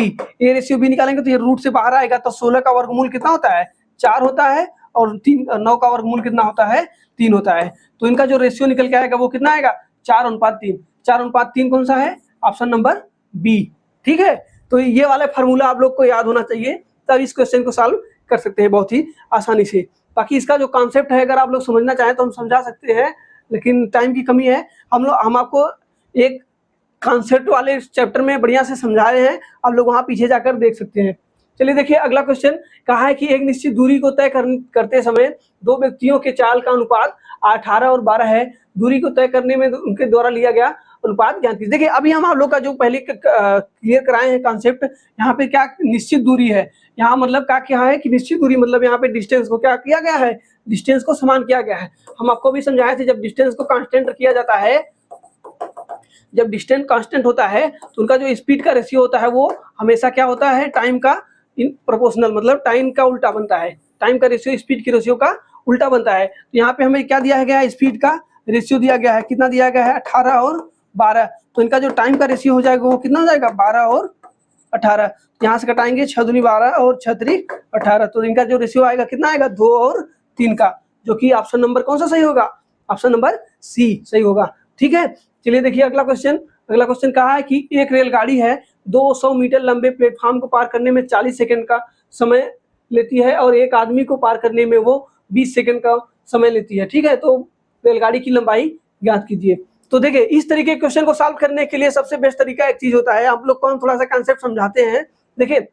निकालेंगे तो ये रूट से बाहर आएगा, तो 16 का वर्गमूल कितना होता है 4 होता है, और 9 का वर्गमूल कितना होता है 3 होता है। तो इनका जो रेशियो निकल के आएगा वो कितना आएगा 4:3। 4:3 कौन सा है, ऑप्शन नंबर बी। ठीक है, तो ये वाला फार्मूला आप लोग को याद होना चाहिए, तब इस क्वेश्चन को सॉल्व कर सकते हैं बहुत ही आसानी से। बाकी इसका जो कॉन्सेप्ट है अगर आप लोग समझना चाहें तो हम समझा सकते हैं, लेकिन टाइम की कमी है। हम आपको एक कॉन्सेप्ट वाले चैप्टर में बढ़िया से समझा रहे हैं, आप लोग वहाँ पीछे जाकर देख सकते हैं। चलिए देखिए अगला क्वेश्चन कहा है कि एक निश्चित दूरी को तय करते समय 2 व्यक्तियों के चाल का अनुपात 18 और 12 है। दूरी को तय करने में उनके द्वारा लिया गया अनुपात ज्ञात कीजिए। देखिए अभी हम लोग का जो पहले क्लियर कराए हैं कॉन्सेप्ट, यहाँ पे क्या निश्चित दूरी है, यहाँ मतलब क्या है कि निश्चित दूरी मतलब यहाँ पे डिस्टेंस को क्या किया गया है, डिस्टेंस को समान किया गया है। हम आपको भी समझाए थे जब डिस्टेंस को कांस्टेंट किया जाता है जब डिस्टेंस कांस्टेंट होता है तो उनका जो स्पीड का रेशियो होता है वो हमेशा क्या होता है, टाइम का इन प्रोपोर्शनल, मतलब टाइम का उल्टा बनता है। टाइम का रेशियो स्पीड के रेशियो का उल्टा बनता है। तो यहाँ पे हमें क्या दिया गया है, स्पीड का रेशियो दिया गया है, कितना दिया गया है, 18 और 12। तो इनका जो टाइम का रेशियो हो जाएगा वो कितना हो जाएगा, 12 और 18। यहाँ से घटाएंगे 6 दूनी 12 और 6 त्रिक 18, तो इनका जो रेशियो आएगा कितना आएगा, 2 और 3 का, जो कि ऑप्शन नंबर कौन सा सही होगा, ऑप्शन नंबर सी सही होगा। ठीक है, चलिए देखिए अगला क्वेश्चन। अगला क्वेश्चन कहा है कि एक रेलगाड़ी है 200 मीटर लंबे प्लेटफॉर्म को पार करने में 40 सेकंड का समय लेती है और एक आदमी को पार करने में वो 20 सेकंड का समय लेती है। ठीक है, तो रेलगाड़ी की लंबाई ज्ञात कीजिए। तो देखिए इस तरीके के क्वेश्चन को सॉल्व करने के लिए सबसे बेस्ट तरीका एक चीज होता है, आप लोग को हम थोड़ा सा कॉन्सेप्ट समझाते हैं। देखिए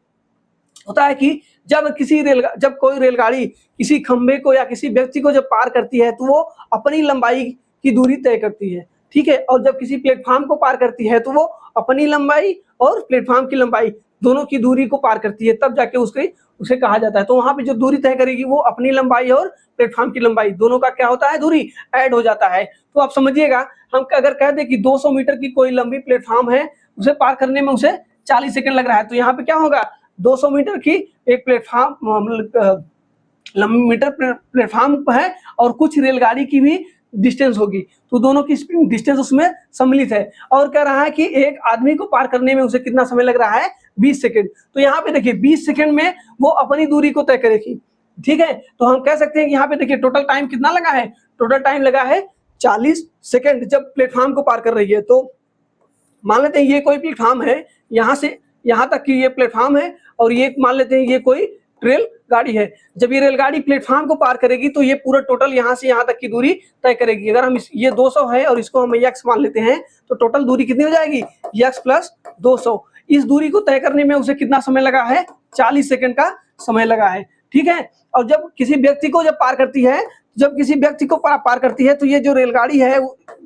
होता है कि जब कोई रेलगाड़ी किसी खंभे को या किसी व्यक्ति को जब पार करती है तो वो अपनी लंबाई की दूरी तय करती है। ठीक है, और जब किसी प्लेटफॉर्म को पार करती है तो वो अपनी लंबाई और प्लेटफॉर्म की लंबाई दोनों की दूरी को पार करती है, तब जाके उसे कहा जाता है। तो वहां पे जो दूरी तय करेगी वो अपनी लंबाई और प्लेटफॉर्म की लंबाई दोनों का क्या होता है, दूरी ऐड हो जाता है। तो आप समझिएगा, हम अगर कह दें कि 200 मीटर की कोई लंबी प्लेटफॉर्म है, उसे पार करने में उसे 40 सेकंड लग रहा है, तो यहाँ पे क्या होगा, 200 मीटर की एक प्लेटफॉर्म मीटर प्लेटफॉर्म है और कुछ रेलगाड़ी की भी डिस्टेंस होगी, तो दोनों की डिस्टेंस उसमें सम्मिलित है। और कह रहा है कि एक आदमी को पार करने में उसे कितना समय लग रहा है, 20 सेकंड। तो यहाँ पे देखिए 20 सेकंड में वो अपनी दूरी को तय करेगी। ठीक है, तो हम कह सकते हैं कि यहाँ पे देखिए टोटल टाइम कितना लगा है, टोटल टाइम लगा है 40 सेकंड जब प्लेटफॉर्म को पार कर रही है। तो मान लेते हैं ये कोई प्लेटफॉर्म है, यहाँ से यहाँ तक की ये प्लेटफॉर्म है और ये मान लेते हैं ये कोई रेल गाड़ी है। जब ये रेलगाड़ी प्लेटफॉर्म को पार करेगी तो ये पूरा टोटल यहाँ से यहाँ तक की दूरी तय करेगी। अगर हम ये 200 है और इसको हम x मान लेते हैं तो टोटल दूरी कितनी हो जाएगी, x प्लस 200। इस दूरी को तय करने में उसे कितना समय लगा है, 40 सेकंड का समय लगा है। ठीक है, और जब किसी व्यक्ति को पार करती है तो ये जो रेलगाड़ी है,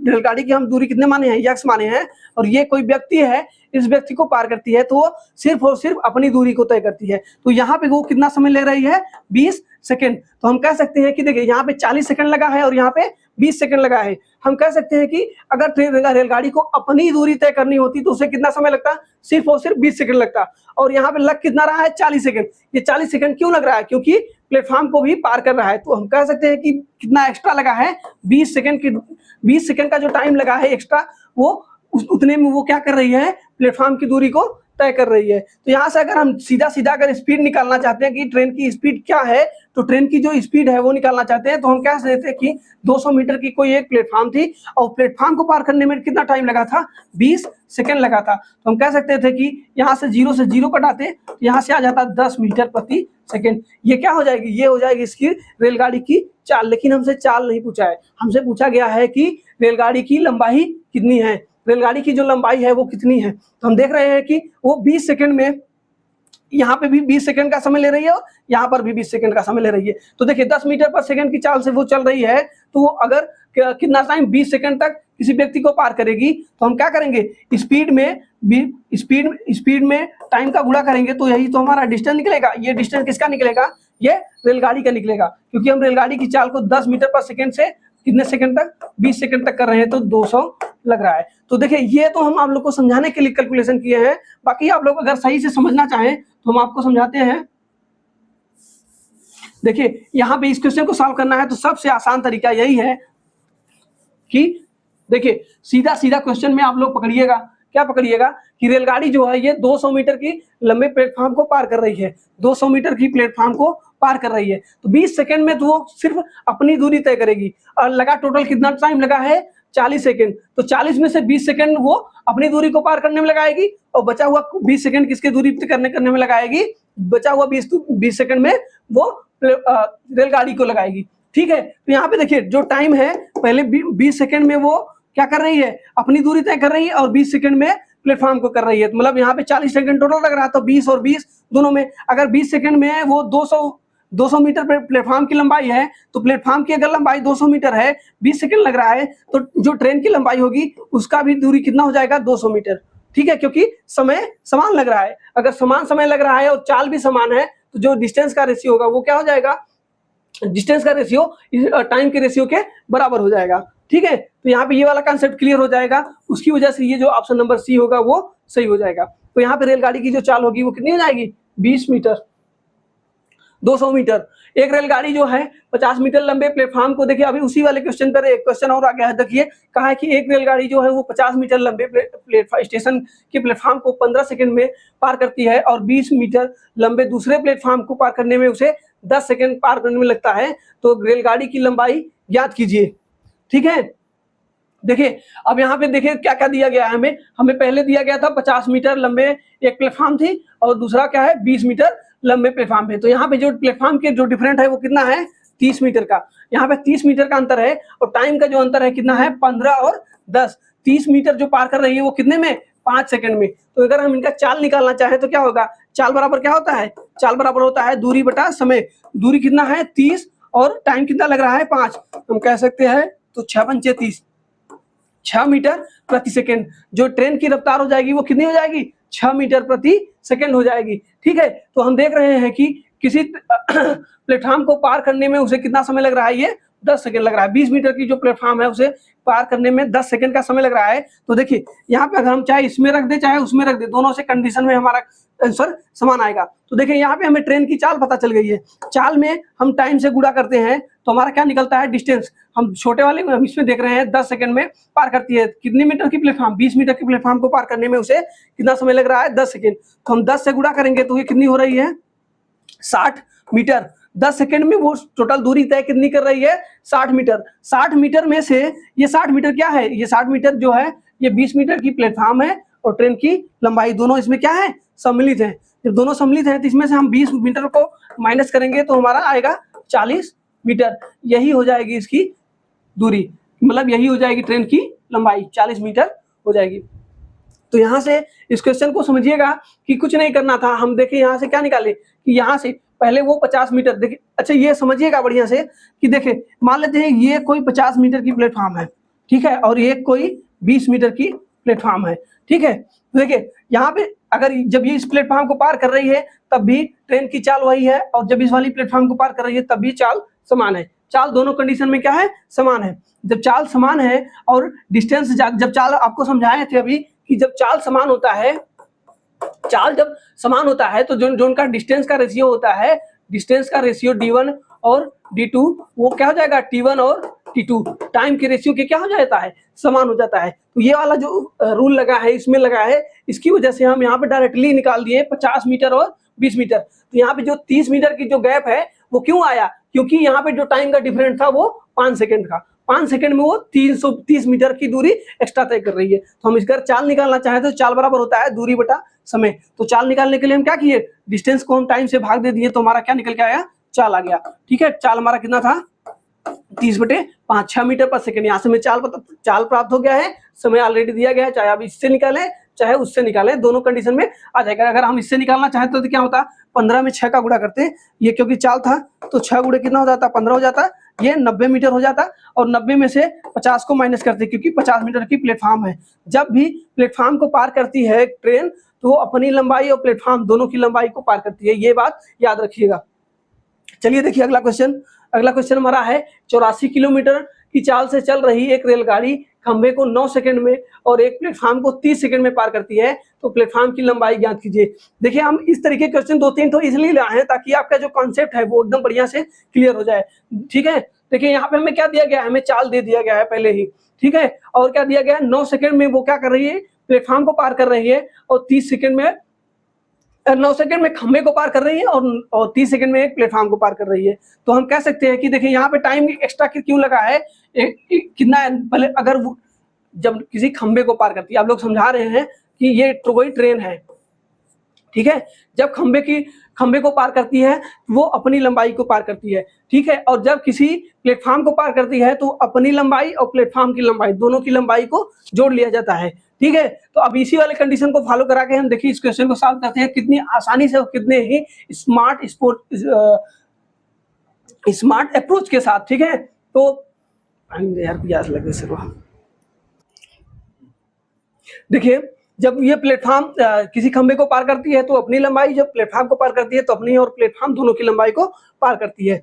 रेलगाड़ी की हम दूरी कितने माने हैं, x माने हैं, और ये कोई व्यक्ति है, इस व्यक्ति को पार करती है तो वो सिर्फ और सिर्फ अपनी दूरी को तय करती है। तो यहाँ पे वो कितना समय ले रही है, 20 सेकंड। तो हम कह सकते हैं कि देखिए यहाँ पे 40 सेकंड लगा है और यहाँ पे 20 सेकंड लगा है। हम कह सकते हैं कि अगर रेलगाड़ी को अपनी दूरी तय करनी होती तो उसे कितना समय लगता, सिर्फ और सिर्फ 20 सेकंड लगता। और यहाँ पे लग कितना रहा है, 40 सेकंड। ये 40 सेकंड क्यों लग रहा है, क्योंकि प्लेटफॉर्म को भी पार कर रहा है। तो हम कह सकते हैं कि कितना एक्स्ट्रा लगा है, 20 सेकंड का जो टाइम लगा है एक्स्ट्रा, वो उतने में वो क्या कर रही है, प्लेटफॉर्म की दूरी को तय कर रही है। तो यहाँ से अगर हम सीधा अगर स्पीड निकालना चाहते हैं कि ट्रेन की स्पीड क्या है, तो ट्रेन की जो स्पीड है वो निकालना चाहते हैं, तो हम कह सकते हैं कि 200 मीटर की कोई एक प्लेटफॉर्म थी और प्लेटफॉर्म को पार करने में कितना टाइम लगा था, 20 सेकंड लगा था। तो हम कह सकते थे कि यहाँ से 0 से 0 कटाते तो यहाँ से आ जाता 10 मीटर प्रति सेकंड। ये क्या हो जाएगी, ये हो जाएगी इसकी रेलगाड़ी की चाल। लेकिन हमसे चाल नहीं पूछा है, हमसे पूछा गया है कि रेलगाड़ी की लंबाई कितनी है, रेलगाड़ी की जो लंबाई है वो कितनी है। तो हम देख रहे हैं कि वो 20 सेकंड में, यहाँ पे भी 20 सेकंड का समय ले रही है और यहाँ पर भी 20 सेकंड का समय ले रही है। तो देखिए 10 मीटर पर सेकंड की चाल से वो चल रही है, तो वो अगर कितना टाइम, 20 सेकंड तक किसी व्यक्ति को पार करेगी, तो हम क्या करेंगे, स्पीड में टाइम का गुणा करेंगे, तो यही तो हमारा डिस्टेंस निकलेगा। ये डिस्टेंस किसका निकलेगा, ये रेलगाड़ी का निकलेगा, क्योंकि हम रेलगाड़ी की चाल को 10 मीटर पर सेकंड से कितने सेकंड तक, 20 सेकंड तक कर रहे हैं, तो 200 लग रहा है। तो देखिए ये तो हम आप लोग को समझाने के लिए कैलकुलेशन किए हैं, बाकी आप लोग अगर सही से समझना चाहें तो हम आपको समझाते हैं। देखिए यहाँ पे इस क्वेश्चन को सॉल्व करना है तो सबसे आसान तरीका यही है कि देखिए सीधा क्वेश्चन में आप लोग पकड़िएगा, क्या पकड़िएगा कि रेलगाड़ी जो है ये 200 मीटर की लंबे प्लेटफॉर्म को पार कर रही है, 200 मीटर की प्लेटफॉर्म को पार कर रही है। तो 20 सेकंड में तो वो सिर्फ अपनी दूरी तय करेगी और लगा टोटल कितना टाइम लगा है, 40 सेकंड। तो 40 में से 20 सेकंड वो अपनी दूरी को पार करने में लगाएगी और बचा हुआ 20 सेकंड किसके दूरी करने में लगाएगी, बचा हुआ 20 सेकंड में वो रेलगाड़ी को लगाएगी। ठीक है, तो यहाँ पे देखिए जो टाइम है, पहले 20 सेकंड में वो क्या कर रही है, अपनी दूरी तय कर रही है और 20 सेकंड में प्लेटफॉर्म को कर रही है। तो मतलब यहाँ पे 40 सेकंड टोटल लग रहा है, तो 20 और 20 दोनों में अगर 20 सेकंड में वो 200 मीटर प्लेटफॉर्म की लंबाई है, तो प्लेटफॉर्म की अगर लंबाई 200 मीटर है, 20 सेकंड लग रहा है, तो जो ट्रेन की लंबाई होगी उसका भी दूरी कितना हो जाएगा, 200 मीटर। ठीक है, क्योंकि समय समान लग रहा है। अगर समान समय लग रहा है और चाल भी समान है, तो जो डिस्टेंस का रेशियो होगा वो क्या हो जाएगा, डिस्टेंस का रेशियो टाइम के रेशियो के बराबर हो जाएगा। ठीक है, तो यहाँ पे ये वाला कंसेप्ट क्लियर हो जाएगा, उसकी वजह से ये जो ऑप्शन नंबर सी होगा वो सही हो जाएगा। तो यहाँ पे रेलगाड़ी की जो चाल होगी वो कितनी हो जाएगी, 20 मीटर, 200 मीटर। एक रेलगाड़ी जो है 50 मीटर लंबे प्लेटफॉर्म को, देखिए अभी उसी वाले क्वेश्चन पर एक क्वेश्चन और आ गया है, देखिए कहा है कि एक रेलगाड़ी जो है वो 50 मीटर लंबे स्टेशन के प्लेटफॉर्म को 15 सेकंड में पार करती है और 20 मीटर लंबे दूसरे प्लेटफॉर्म को पार करने में उसे 10 सेकंड पार करने में लगता है, तो रेलगाड़ी की लंबाई ज्ञात कीजिए। ठीक है, देखिए अब यहाँ पे देखिए क्या क्या दिया गया है हमें पहले दिया गया था 50 मीटर लंबे एक प्लेटफॉर्म थी और दूसरा क्या है 20 मीटर लंबे प्लेटफॉर्म है। तो यहाँ पे जो प्लेटफॉर्म के जो डिफरेंट है वो कितना है, 30 मीटर का। यहाँ पे 30 मीटर का अंतर है और टाइम का जो अंतर है कितना है, 15 और 10। 30 मीटर जो पार कर रही है वो कितने में, 5 सेकंड में। तो अगर हम इनका चाल निकालना चाहे तो क्या होगा, चाल बराबर क्या होता है, चाल बराबर होता है दूरी बटा समय। दूरी कितना है 30 और टाइम कितना लग रहा है 5, हम कह सकते हैं तो 6 पंचे 30, 6 मीटर प्रति सेकंड। जो ट्रेन की रफ्तार हो जाएगी वो कितनी हो जाएगी, 6 मीटर प्रति सेकंड हो जाएगी। ठीक है, तो हम देख रहे हैं कि किसी प्लेटफॉर्म को पार करने में उसे कितना समय लग रहा है, ये 10 सेकंड लग रहा है। 20 मीटर की जो प्लेटफॉर्म है उसे पार करने में 10 सेकंड का समय लग रहा है। तो देखिए यहाँ पे अगर हम चाहे इसमें रख दे चाहे उसमें रख दे, दोनों से कंडीशन में हमारा आंसर समान आएगा। तो देखिए यहाँ पे हमें ट्रेन की चाल पता चल गई है। चाल में हम टाइम से गुणा करते हैं तो हमारा क्या निकलता है, डिस्टेंस। हम छोटे वाले हम इसमें देख रहे हैं 10 सेकंड में पार करती है। कितनी मीटर की प्लेटफॉर्म, 20 मीटर की प्लेटफॉर्म को पार करने में उसे कितना समय लग रहा है, 10 सेकंड। तो हम 10 से गुणा करेंगे तो ये कितनी हो रही है, 60 मीटर। 10 सेकंड में वो टोटल दूरी तय कितनी कर रही है, 60 मीटर। 60 मीटर में से ये 60 मीटर क्या है, ये 60 मीटर जो है ये 20 मीटर की प्लेटफॉर्म है और ट्रेन की लंबाई दोनों इसमें क्या है, सम्मिलित है। जब दोनों सम्मिलित है तो इसमें से हम 20 मीटर को माइनस करेंगे तो हमारा आएगा 40 मीटर। यही हो जाएगी इसकी दूरी, मतलब यही हो जाएगी ट्रेन की लंबाई, 40 मीटर हो जाएगी। तो यहाँ से इस क्वेश्चन को समझिएगा कि कुछ नहीं करना था। हम देखिए यहाँ से क्या निकाले कि यहाँ से पहले वो 50 मीटर, देखिए अच्छा ये समझिएगा बढ़िया से कि देखिए मान लेते हैं ये कोई 50 मीटर की प्लेटफॉर्म है, ठीक है, और ये कोई 20 मीटर की प्लेटफॉर्म है। ठीक है, देखिए यहाँ पे अगर जब ये इस प्लेटफॉर्म को पार कर रही है तब भी ट्रेन की चाल वही है और जब इस वाली प्लेटफॉर्म को पार कर रही है तब भी चाल समान है। चाल दोनों कंडीशन में क्या है, समान है। जब चाल समान है और डिस्टेंस, जब चाल आपको समझाए थे अभी कि जब चाल समान होता है, चाल जब समान होता है तो जो उनका डिस्टेंस का रेशियो होता है, डिस्टेंस का रेशियो d1 और d2 वो क्या हो जाएगा, t1 और t2। टाइम के रेशियो के क्या हो जाता है, समान हो जाता है। तो ये वाला जो रूल लगा है इसमें लगा है, इसकी वजह से हम यहाँ पे डायरेक्टली निकाल दिए 50 मीटर और 20 मीटर। तो यहाँ पे जो 30 मीटर की जो गैप है वो क्यों आया, क्योंकि यहाँ पे जो टाइम का डिफरेंस था वो 5 सेकंड का। 5 सेकंड में वो 330 मीटर की दूरी एक्स्ट्रा तय कर रही है। तो हम इसका चाल निकालना चाहें तो चाल बराबर होता है दूरी बटा समय। तो चाल निकालने के लिए हम क्या किए, डिस्टेंस को हम टाइम से भाग दे दिए तो हमारा क्या निकल के आया, चाल आ गया। ठीक है, चाल हमारा कितना था, 30/5, 6 मीटर पर सेकंड। यहाँ से हमें चाल प्राप्त हो गया है, समय ऑलरेडी दिया गया है, चाहे आप इससे निकालें चाहे उससे निकालें, दोनों कंडीशन में आ जाएगा। अगर हम इससे निकालना चाहते तो क्या होता, 15 में 6 का गुणा करते, ये क्योंकि चाल था तो 6 गुणे कितना हो जाता, 15 हो जाता, ये 90 मीटर हो जाता और 90 में से 50 को माइनस करते क्योंकि 50 मीटर की प्लेटफॉर्म है। जब भी प्लेटफॉर्म को पार करती है ट्रेन तो अपनी लंबाई और प्लेटफॉर्म दोनों की लंबाई को पार करती है, ये बात याद रखिएगा। चलिए देखिए अगला क्वेश्चन हमारा है, 84 किलोमीटर की चाल से चल रही एक रेलगाड़ी खंबे को 9 सेकंड में और एक प्लेटफॉर्म को 30 सेकंड में पार करती है, तो प्लेटफॉर्म की लंबाई ज्ञात कीजिए। देखिए हम इस तरीके के क्वेश्चन 2-3 तो इसलिए लाए हैं ताकि आपका जो कॉन्सेप्ट है वो एकदम बढ़िया से क्लियर हो जाए। ठीक है, देखिए यहाँ पे हमें क्या दिया गया है, हमें चाल दे दिया गया है पहले ही। ठीक है, और क्या दिया गया है, 9 सेकंड में वो क्या कर रही है, प्लेटफॉर्म को पार कर रही है और 30 सेकंड में 9 सेकंड में खंबे को पार कर रही है और 30 सेकंड में एक प्लेटफॉर्म को पार कर रही है। तो हम कह सकते हैं कि देखिए यहाँ पे टाइम एक्स्ट्रा क्यों लगा है, कितना है, पहले अगर जब किसी खंबे को पार करती है, आप लोग समझा रहे हैं कि ये कोई ट्रेन है, ठीक है, जब खंबे को पार करती है वो अपनी लंबाई को पार करती है। ठीक है, और जब किसी प्लेटफॉर्म को पार करती है तो अपनी लंबाई और प्लेटफॉर्म की लंबाई दोनों की लंबाई को जोड़ लिया जाता है। ठीक है, तो अब इसी वाले कंडीशन को फॉलो करा के हम देखिए इस क्वेश्चन को सॉल्व करते हैं कितनी आसानी से और कितने ही स्मार्ट अप्रोच के साथ। ठीक है, तो यार प्यास लगे से देखिए, जब ये प्लेटफॉर्म किसी खंबे को पार करती है तो अपनी लंबाई, जब प्लेटफॉर्म को पार करती है तो अपनी और प्लेटफॉर्म दोनों की लंबाई को पार करती है।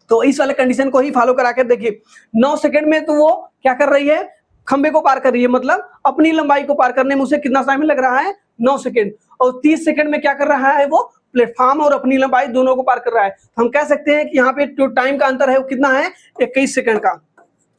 तो इस वाले कंडीशन को ही फॉलो करा कर देखिए, 9 सेकंड में तो वो क्या कर रही है, खंबे को पार कर रही है, मतलब अपनी लंबाई को पार करने में उसे कितना समय लग रहा है, 9 सेकंड। और 30 सेकंड में क्या कर रहा है, वो प्लेटफॉर्म और अपनी लंबाई दोनों को पार कर रहा है। तो हम कह सकते हैं कि यहाँ पे जो टाइम का अंतर है वो कितना है, 21 सेकंड का।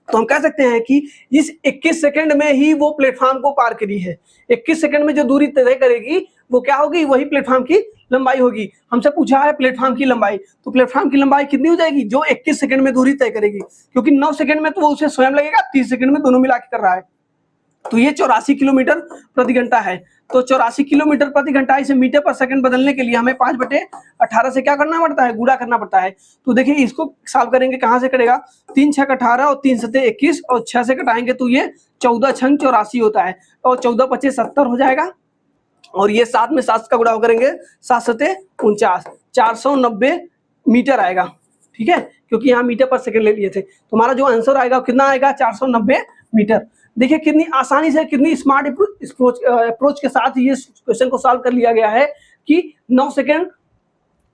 तो हम कह सकते हैं कि इस 21 सेकंड में ही वो प्लेटफॉर्म को पार करी है। 21 सेकंड में जो दूरी तय करेगी वो क्या होगी, वही प्लेटफॉर्म की लंबाई होगी। हमसे पूछा है प्लेटफॉर्म की लंबाई, तो प्लेटफॉर्म की लंबाई कितनी हो जाएगी, जो 21 सेकंड में दूरी तय करेगी, क्योंकि 9 सेकंड में तो वो उसे स्वयं लगेगा, 30 सेकंड में दोनों मिला के कर रहा है। तो ये 84 किलोमीटर प्रति घंटा है। तो 84 किलोमीटर प्रति घंटा, इसे मीटर पर सेकंड बदलने के लिए हमें 5/18 से क्या करना पड़ता है, गुणा करना पड़ता है। तो देखिए इसको सॉल्व करेंगे, कहाँ से करेगा, 3 छक 18 और 3 सते 21 और 6 से कटाएंगे तो ये 14 छंग 84 होता है, और 14 पच्चीस 70 हो जाएगा। और ये 7 में 7 का गुणा करेंगे, 7 सते 49, 490 मीटर आएगा। ठीक है, क्योंकि यहाँ मीटर पर सेकंड ले लिए थे। तो हमारा जो आंसर आएगा कितना आएगा, 490 मीटर। देखिए कितनी आसानी से, कितनी स्मार्ट अप्रोच के साथ ये क्वेश्चन को सॉल्व कर लिया गया है कि 9 सेकंड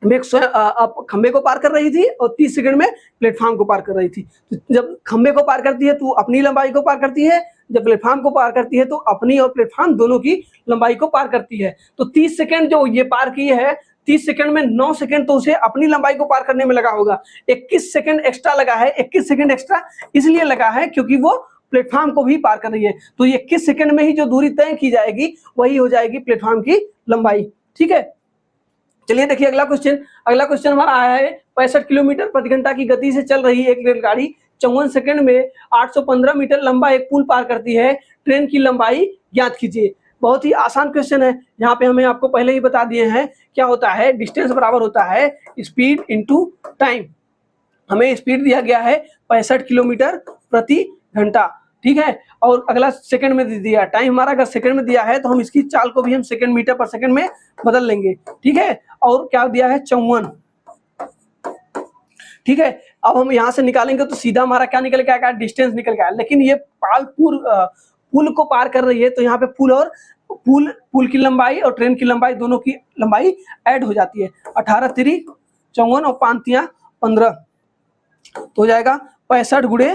में खंबे को पार कर रही थी और 30 सेकंड में प्लेटफॉर्म को पार कर रही थी। तो जब खंबे को पार करती है तो अपनी लंबाई को पार करती है, जब प्लेटफॉर्म को पार करती है तो अपनी और प्लेटफॉर्म दोनों की लंबाई को पार करती है। तो 30 सेकंड जो ये पार की है, 30 सेकंड में 9 सेकंड तो उसे अपनी लंबाई को पार करने में लगा होगा। 21 सेकंड एक्स्ट्रा लगा है, 21 सेकंड एक्स्ट्रा इसलिए लगा है क्योंकि वो प्लेटफॉर्म को भी पार कर रही है। तो ये 21 सेकंड में ही जो दूरी तय की जाएगी वही हो जाएगी प्लेटफॉर्म की लंबाई। ठीक है, चलिए देखिए अगला क्वेश्चन हमारा आया है, 65 किलोमीटर प्रति घंटा की गति से चल रही एक रेलगाड़ी 54 सेकंड में 815 मीटर लंबा एक पुल पार करती है, ट्रेन की लंबाई ज्ञात कीजिए। बहुत ही आसान क्वेश्चन है। यहाँ पे हमें आपको पहले ही बता दिए हैं क्या होता है, डिस्टेंस बराबर होता है स्पीड इनटू टाइम। हमें स्पीड दिया गया है 65 किलोमीटर प्रति घंटा, ठीक है, और अगला सेकंड में दे दिया। टाइम हमारा अगर सेकंड में दिया है तो हम इसकी चाल को भी हम सेकंड मीटर पर सेकंड में बदल लेंगे। ठीक है, और क्या दिया है, 54। ठीक है, अब हम यहाँ से निकालेंगे तो सीधा हमारा क्या निकल के आएगा, डिस्टेंस निकल के आएगा। लेकिन ये पुल को पार कर रही है तो यहाँ पे पुल की लंबाई और ट्रेन की लंबाई दोनों की लंबाई ऐड हो जाती है। 18 तिरी 54 और 5 तिया 15 तो हो जाएगा 65 गुणे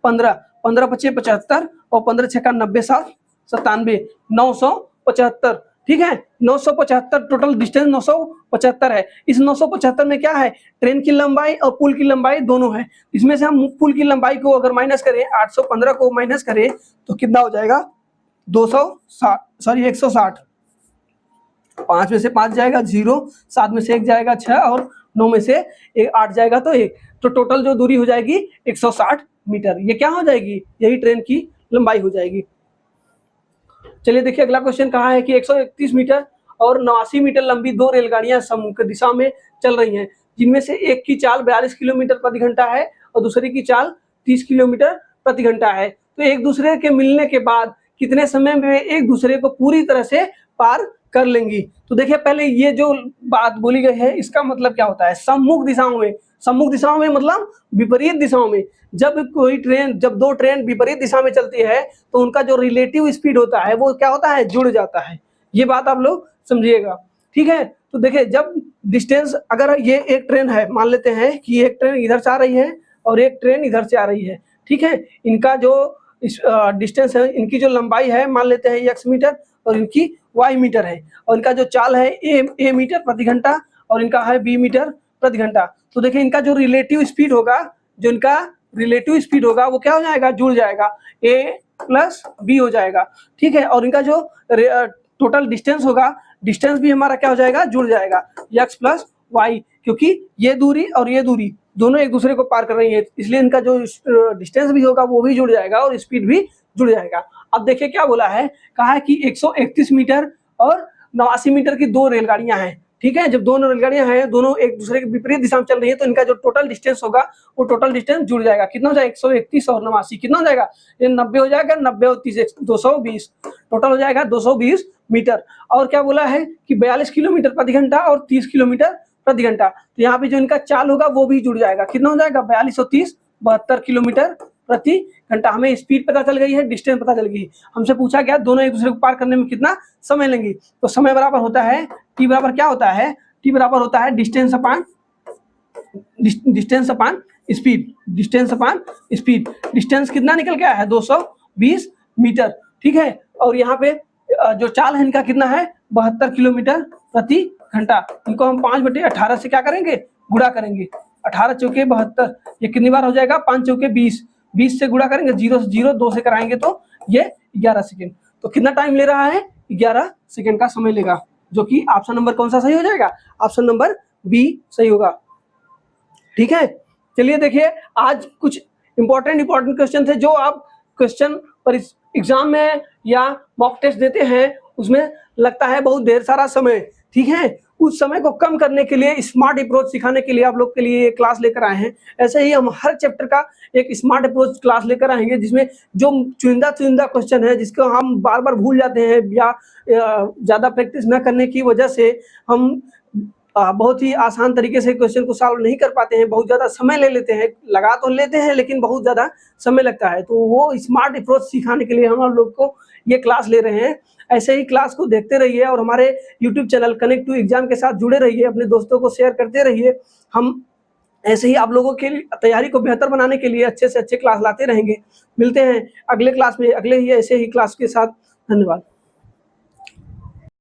15, 15 पच्चीस 75 और 15 छक्का 90 7 97 975। ठीक है, 975 टोटल डिस्टेंस 975 है। इस 975 में क्या है, ट्रेन की लंबाई और पुल की लंबाई दोनों है। इसमें से हम पुल की लंबाई को अगर माइनस करें, 815 को माइनस करें तो कितना हो जाएगा, 160। 5 में से 5 जाएगा 0, 7 में से 1 जाएगा 6 और 9 में से 8 जाएगा तो 1। तो टोटल जो दूरी हो जाएगी 160 मीटर। ये क्या हो जाएगी, यही ट्रेन की लंबाई हो जाएगी। चलिए देखिए अगला क्वेश्चन कहा है कि 131 मीटर और 89 मीटर लंबी 2 रेलगाड़ियां सम्मुख दिशा में चल रही हैं, जिनमें से एक की चाल 42 किलोमीटर प्रति घंटा है और दूसरी की चाल 30 किलोमीटर प्रति घंटा है। तो एक दूसरे के मिलने के बाद कितने समय में एक दूसरे को पूरी तरह से पार कर लेंगी। तो देखिए पहले ये जो बात बोली गई है इसका मतलब क्या होता है, सम्मुख दिशाओं में मतलब विपरीत दिशाओं में। जब दो ट्रेन विपरीत दिशा में चलती है तो उनका जो रिलेटिव स्पीड होता है वो क्या होता है, जुड़ जाता है। ये बात आप लोग समझिएगा। ठीक है, तो देखिए जब डिस्टेंस, अगर ये एक ट्रेन है, मान लेते हैं कि एक ट्रेन इधर से आ रही है और एक ट्रेन इधर से आ रही है। ठीक है, इनका जो डिस्टेंस है, इनकी जो लंबाई है मान लेते हैं x मीटर और इनकी y मीटर है, और इनका जो चाल है a मीटर प्रति घंटा और इनका है b मीटर प्रति घंटा। तो देखिए इनका जो रिलेटिव स्पीड होगा वो क्या हो जाएगा, जुड़ जाएगा, a प्लस b हो जाएगा। ठीक है, और इनका जो टोटल डिस्टेंस होगा, डिस्टेंस भी हमारा क्या हो जाएगा, जुड़ जाएगा, x प्लस y, क्योंकि ये दूरी और ये दूरी दोनों एक दूसरे को पार कर रही है, इसलिए इनका जो डिस्टेंस भी होगा वो भी जुड़ जाएगा और स्पीड भी जुड़ जाएगा। अब देखिए क्या बोला है, कहा है कि 131 मीटर और 89 मीटर की 2 रेलगाड़ियां हैं। ठीक है, जब दोनों रेलगाड़ियां हैं, दोनों एक दूसरे के विपरीत दिशा में चल रही है तो इनका जो टोटल डिस्टेंस होगा वो टोटल डिस्टेंस जुड़ जाएगा। कितना हो जाएगा, 131 और 89 कितना हो जाएगा, ये 90 हो जाएगा, 90 और 30 220, टोटल हो जाएगा 220 मीटर। और क्या बोला है कि 42 किलोमीटर प्रति घंटा और 30 किलोमीटर प्रति घंटा। तो यहाँ पे जो इनका चाल होगा वो भी जुड़ जाएगा। कितना हो जाएगा, 42 और 30 72 किलोमीटर प्रति घंटा। हमें स्पीड पता चल गई है, डिस्टेंस पता चल गई। हमसे पूछा गया दोनों एक दूसरे को पार करने में कितना समय लेंगी। तो समय बराबर होता है टी बराबर क्या होता है, टी बराबर होता है डिस्टेंस अपान स्पीड। डिस्टेंस कितना निकल के आया है, 200 20 मीटर, ठीक है। और यहाँ पे जो चाल है इनका कितना है 72 किलोमीटर प्रति घंटा। इनको हम 5/18 से क्या करेंगे, गुणा करेंगे। 18 चौके 72, ये कितनी बार हो जाएगा, 5 चौके 20, 20 से गुणा करेंगे, 0 से 0, 2 से कराएंगे तो ये 11 सेकेंड। तो कितना टाइम ले रहा है, 11 सेकेंड का समय लेगा, जो कि ऑप्शन नंबर कौन सा सही हो जाएगा, ऑप्शन नंबर बी सही होगा, ठीक है। चलिए देखिए, आज कुछ इंपॉर्टेंट क्वेश्चन थे जो आप क्वेश्चन पर एग्जाम में या मॉक टेस्ट देते हैं, उसमें लगता है बहुत ढेर सारा समय, ठीक है। उस समय को कम करने के लिए, स्मार्ट अप्रोच सिखाने के लिए आप लोग के लिए एक क्लास लेकर आए हैं। ऐसे ही हम हर चैप्टर का एक स्मार्ट अप्रोच क्लास लेकर आएंगे, जिसमें जो चुनिंदा क्वेश्चन है जिसको हम बार बार भूल जाते हैं या ज़्यादा प्रैक्टिस न करने की वजह से हम बहुत ही आसान तरीके से क्वेश्चन को सॉल्व नहीं कर पाते हैं, बहुत ज़्यादा समय ले लेते हैं, लगा तो लेते हैं लेकिन बहुत ज़्यादा समय लगता है। तो वो स्मार्ट अप्रोच सिखाने के लिए हम लोग को ये क्लास ले रहे हैं। ऐसे ही क्लास को देखते रहिए और हमारे YouTube channel connect to exam के साथ जुड़े रहिए, अपने दोस्तों को शेयर करते रहिए। हम ऐसे ही आप लोगों के तैयारी को बेहतर बनाने के लिए अच्छे से अच्छे क्लास लाते रहेंगे। मिलते हैं अगले क्लास में, अगले ही ऐसे ही क्लास के साथ। धन्यवाद।